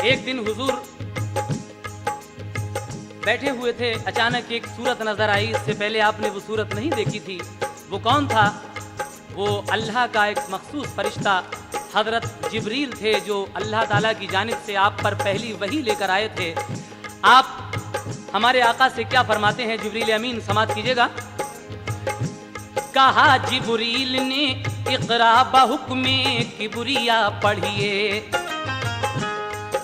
एक दिन हुजूर बैठे हुए थे, अचानक एक सूरत नजर आई। इससे पहले आपने वो सूरत नहीं देखी थी। वो कौन था? वो अल्लाह का एक मखसूस फरिश्ता हजरत जिब्रील थे, जो अल्लाह ताला की जानिब से आप पर पहली वही लेकर आए थे। आप हमारे आका से क्या फरमाते हैं? जिब्रील अमीन समात कीजिएगा। कहा जिब्रील ने इक़रा बहुक्मे किबरिया पढ़िए।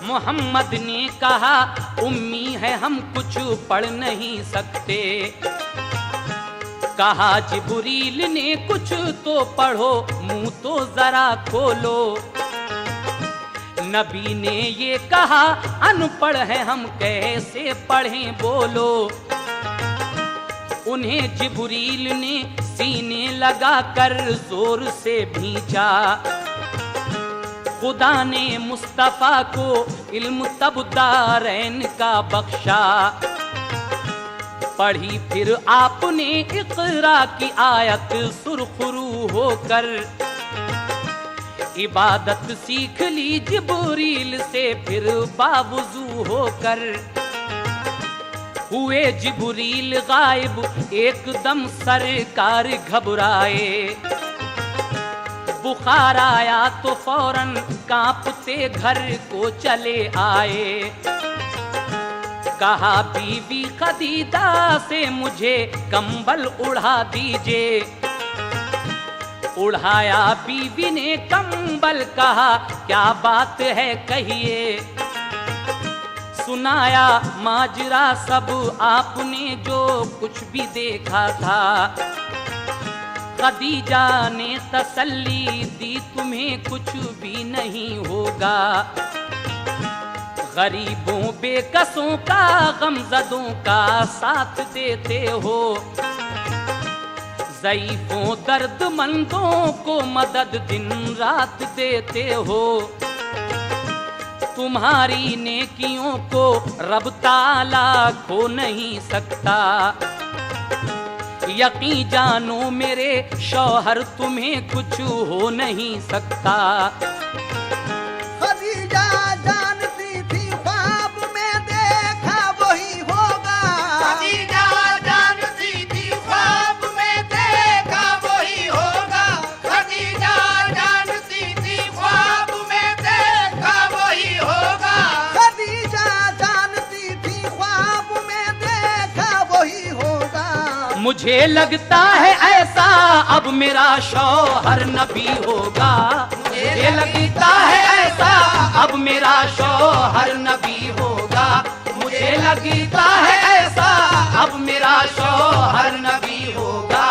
मोहम्मद ने कहा उम्मी है हम कुछ पढ़ नहीं सकते। कहा जिब्रील ने कुछ तो पढ़ो, मुंह तो जरा खोलो। नबी ने ये कहा, अनपढ़ है हम कैसे पढ़ें बोलो। उन्हें जिब्रील ने सीने लगा कर जोर से भींचा। खुदा ने मुस्तफा को इल्म तब दारैन का बख्शा। पढ़ी फिर आपने इक़रा की आयत सुरखरू होकर। इबादत सीख ली जिब्रील से फिर बावुज़ू होकर। हुए जिब्रील गायब एकदम सरकार घबराए। बुखार आया तो फौरन कांपते घर को चले आए। कहा बीवी खदीजा से मुझे कंबल उड़ा दीजिए। उड़ाया बीवी ने कंबल, कहा क्या बात है कहिए। सुनाया माजरा सब आपने जो कुछ भी देखा था। खदीजा ने तसल्ली दी तुम्हें कुछ भी नहीं होगा। गरीबों बेकसों का गमज़दों का साथ देते हो। ज़ईफ़ों दर्दमंदों को मदद दिन रात देते हो। तुम्हारी नेकियों को रब ताला खो नहीं सकता। यकीन जानो मेरे शौहर तुम्हें कुछ हो नहीं सकता।
खदीजा जानती थी ख्वाब में देखा वही होगा। खदीजा जानती थी ख्वाब में देखा वही होगा। खदीजा जानती थी ख्वाब में देखा वही होगा। खदीजा जानती थी ख्वाब में देखा वही होगा।
मुझे लगता है ऐसा अब मेरा शौहर नबी होगा। मुझे लगता है ऐसा अब मेरा शौहर नबी होगा। मुझे लगता है ऐसा अब मेरा शौहर नबी होगा।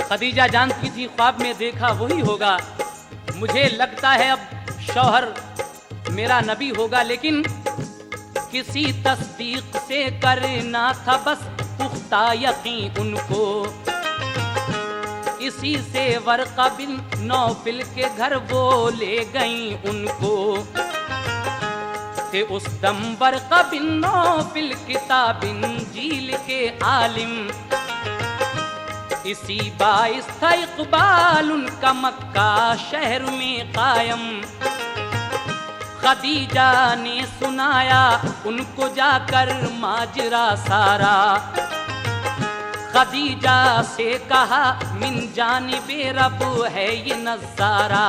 खदीजा जानती थी ख्वाब में देखा वही होगा। मुझे लगता है अब शौहर मेरा नबी होगा, लेकिन किसी तस्दीक से करना था बस पुख्ता यकीन उनको। इसी से वर्क़ा बिन नौफिल के घर वो ले गई उनको। कि उस दम वर्क़ा बिन नौफिल किताब इंजील के आलिम। इसी बाइस था इक़बाल उनका मक्का शहर में कायम। खदीजा ने सुनाया उनको जाकर माजरा सारा। खदीजा से कहा मिन जानिबे रब है ये नज़ारा।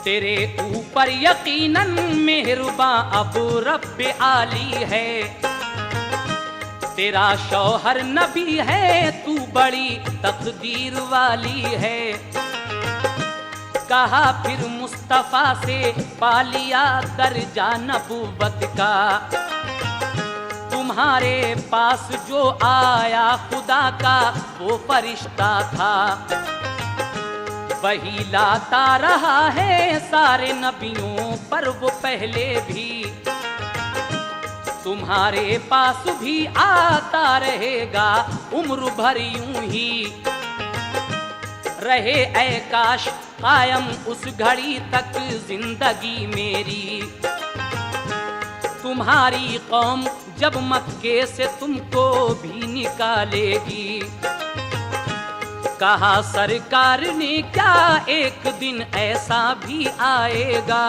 तेरे ऊपर यकीनन मेहरबां अब रब आली है। तेरा शौहर नबी है तू बड़ी तकदीर वाली है। कहा फिर मुस्तफा से पालिया दर्जा नबूवत का। तुम्हारे पास जो आया खुदा का वो फरिश्ता था। वही लाता रहा है सारे नबियों पर वो पहले भी। तुम्हारे पास भी आता रहेगा उम्र भर यूं ही। रहे ऐ काश कायम उस घड़ी तक जिंदगी मेरी। तुम्हारी कौम जब मक्के से तुमको भी निकालेगी। कहा सरकार ने क्या एक दिन ऐसा भी आएगा।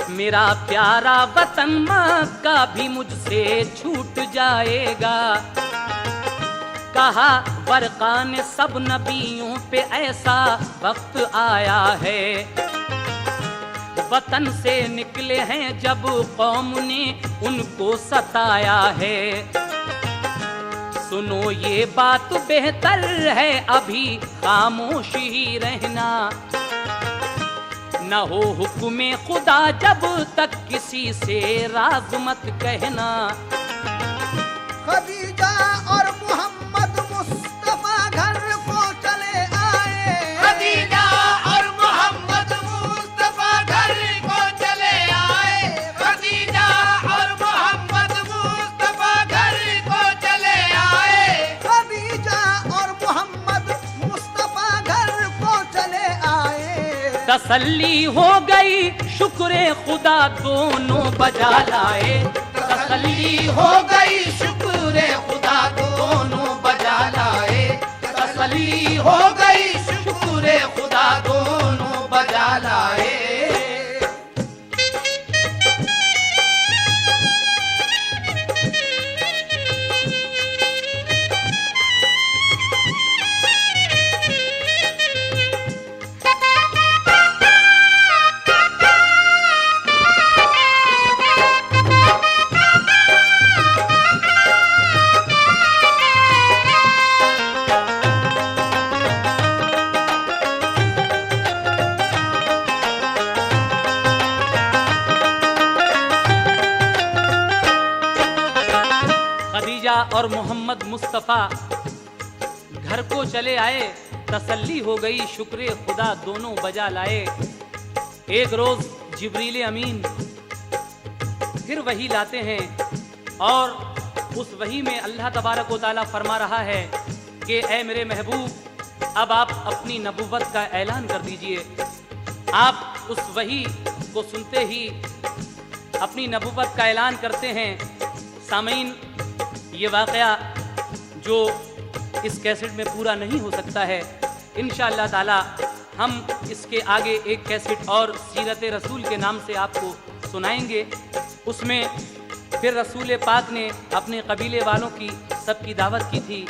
मेरा प्यारा वतन मक्का भी मुझसे छूट जाएगा। कहा वर्क़ा ने सब नबियों पे ऐसा वक्त आया है। वतन से निकले हैं जब कौम ने उनको सताया है। सुनो ये बात बेहतर है अभी खामोश ही रहना, न हो हुक्म खुदा जब तक किसी से राज मत कहना।
खदीजा और मोहम्मद मुस्तफा घर को चले आए,
खदीजा और मोहम्मद मुस्तफा घर को चले आए, खदीजा और मोहम्मद मुस्तफा घर को चले आए,
खदीजा और मोहम्मद मुस्तफा घर को चले आए।
तसल्ली हो गई शुक्र खुदा दोनों बजा लाए,
तसल्ली हो गई शुक्र खुदा दोनों बजा लाए, तसल्ली हो गई शुक्र खुदा दोनों बजा लाए।
खदीजा और मोहम्मद मुस्तफ़ा घर को चले आए, तसल्ली हो गई शुक्र खुदा दोनों बजा लाए। एक रोज जिब्रील अमीन फिर वही लाते हैं और उस वही में अल्लाह तबारक व तआला फरमा रहा है कि ए मेरे महबूब, अब आप अपनी नबुव्वत का ऐलान कर दीजिए। आप उस वही को सुनते ही अपनी नबुव्वत का ऐलान करते हैं। सामीन, ये वाक़या जो इस कैसेट में पूरा नहीं हो सकता है, इंशाअल्लाह ताला हम इसके आगे एक कैसेट और सीरत रसूल के नाम से आपको सुनाएंगे। उसमें फिर रसूल पाक ने अपने कबीले वालों की सबकी दावत की थी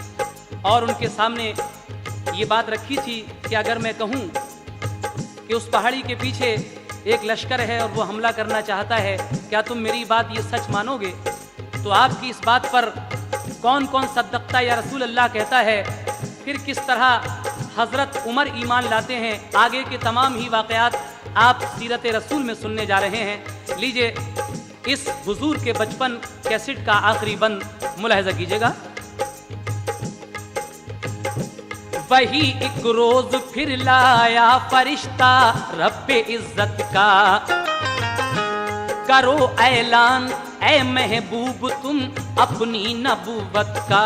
और उनके सामने ये बात रखी थी कि अगर मैं कहूँ कि उस पहाड़ी के पीछे एक लश्कर है और वो हमला करना चाहता है, क्या तुम मेरी बात ये सच मानोगे? तो आपकी इस बात पर कौन कौन सद्दक़ता या रसूल अल्लाह कहता है, फिर किस तरह हज़रत उमर ईमान लाते हैं, आगे के तमाम ही वाक़यात आप सीरत रसूल में सुनने जा रहे हैं। लीजिए इस हुजूर के बचपन कैसेट का आखिरी बंद मुलाहिज़ा कीजिएगा। वही एक रोज फिर लाया फरिश्ता रब्बे इज्जत का, करो ऐलान ऐ महबूब तुम अपनी नबूवत का,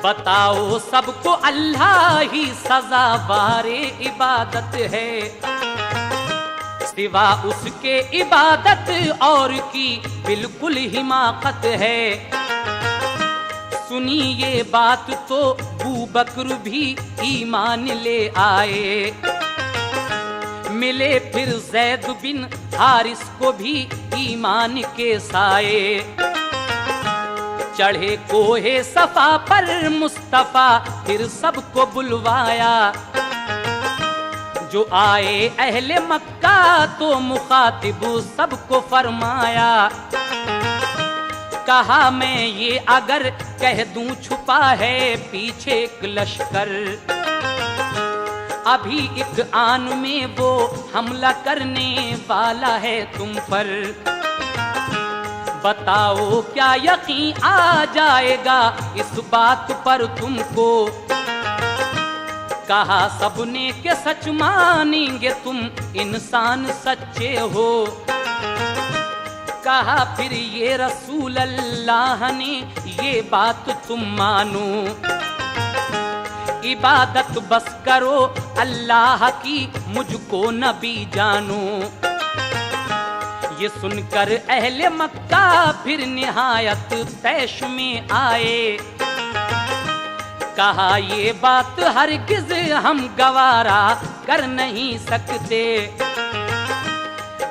बताओ सबको अल्लाह ही सज़ावारे इबादत है, सिवा उसके इबादत और की बिल्कुल हिमाकत है। सुनी ये बात तो अबू बकर भी ईमान ले आए, मिले फिर जैद बिन हारिस को भी ईमान के साए, चढ़े कोहे सफा पर मुस्तफा फिर सबको बुलवाया, जो आए अहले मक्का तो मुखातिब सबको फरमाया, कहा मैं ये अगर कह दूं छुपा है पीछे एक लश्कर, अभी एक आन में वो हमला करने वाला है तुम पर, बताओ क्या यकीन आ जाएगा इस बात पर तुमको, कहा सबने के सच मानेंगे तुम इंसान सच्चे हो, कहा फिर ये रसूल अल्लाह ने ये बात तुम मानो, इबादत बस करो अल्लाह की मुझको नबी जानो। ये सुनकर अहले मक्का फिर निहायत तैश में आए, कहा ये बात हरगिज़ हम गवारा कर नहीं सकते,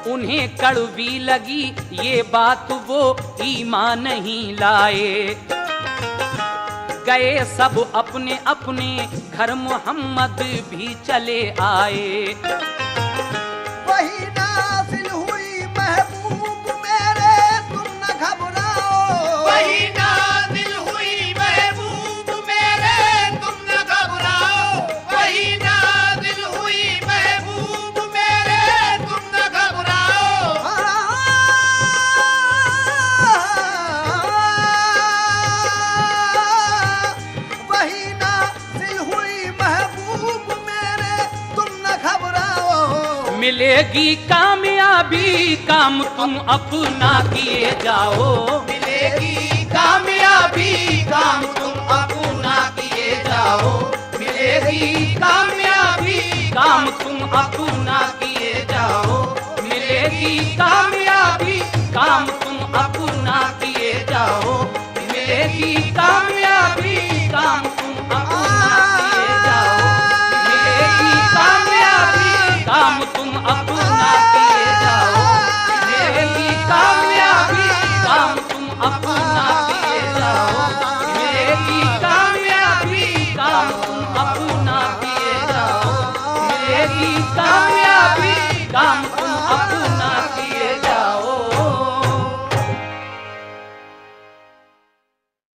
उन्हें कड़वी लगी ये बात वो ईमान नहीं लाए, गए सब अपने अपने घर मोहम्मद भी चले आए।
वही नाज़िल हुई महबूब मेरे तुम न घबराओ,
वही नाज़िल हुई
मिलेगी कामयाबी, काम तुम अपना किए जाओ।
मिलेगी कामयाबी, काम तुम अपना किए जाओ। मिलेगी कामयाबी,
काम तुम अपना किए जाओ। मिलेगी कामयाबी।